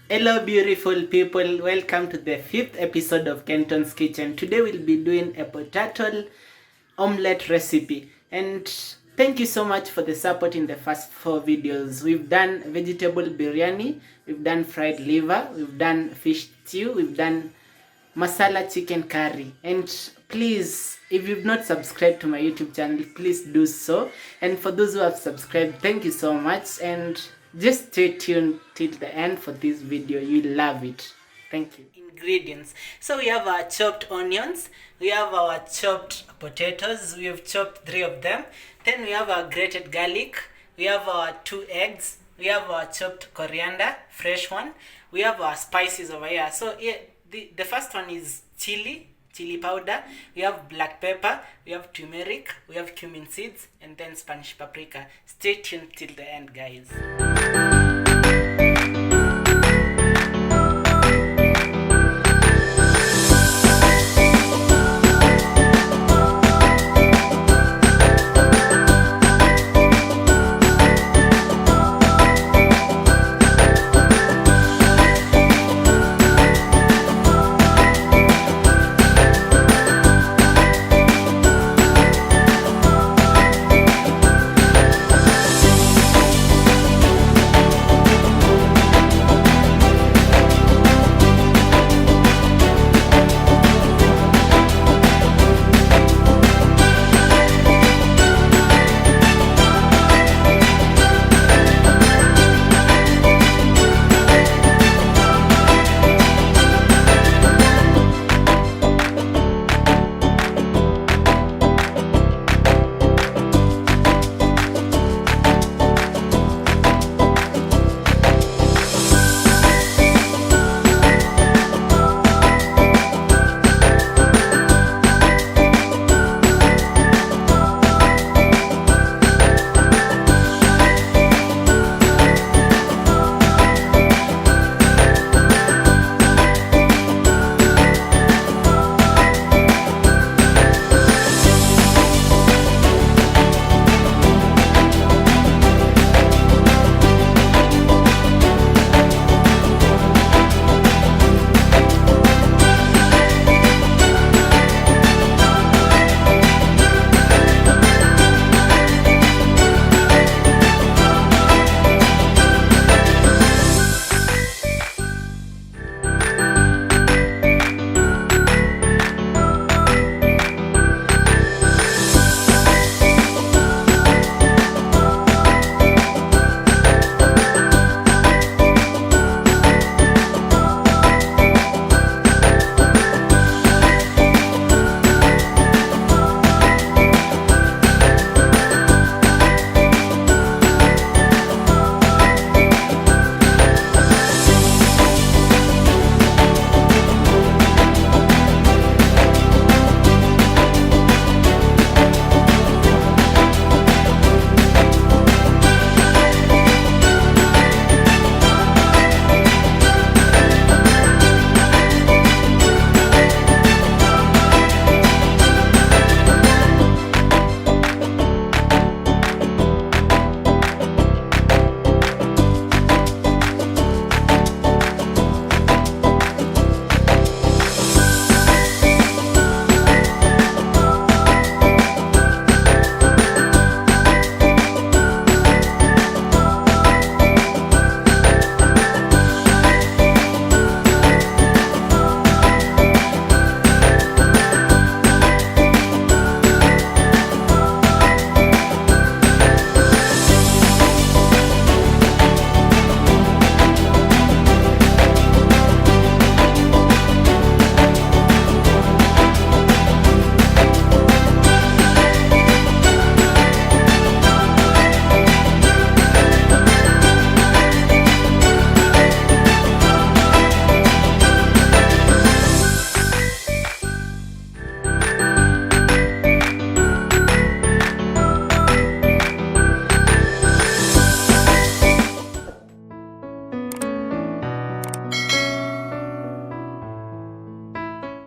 Hello, beautiful people. Welcome to the 5th episode of Kenton's Kitchen. Today we'll be doing a potato omelette recipe. And thank you so much for the support in the first 4 videos. We've done vegetable biryani, we've done fried liver, we've done fish stew, we've done masala chicken curry. And please, if you've not subscribed to my YouTube channel, please do so. And for those who have subscribed, thank you so much. And just stay tuned till the end for this video. You'll love it. Thank you. Ingredients. So we have our chopped onions, we have our chopped potatoes, we have chopped 3 of them. Then we have our grated garlic, we have our 2 eggs, we have our chopped coriander, fresh one, we have our spices over here. So yeah, the first one is chili powder, we have black pepper, we have turmeric, we have cumin seeds, and then Spanish paprika. Stay tuned till the end, guys.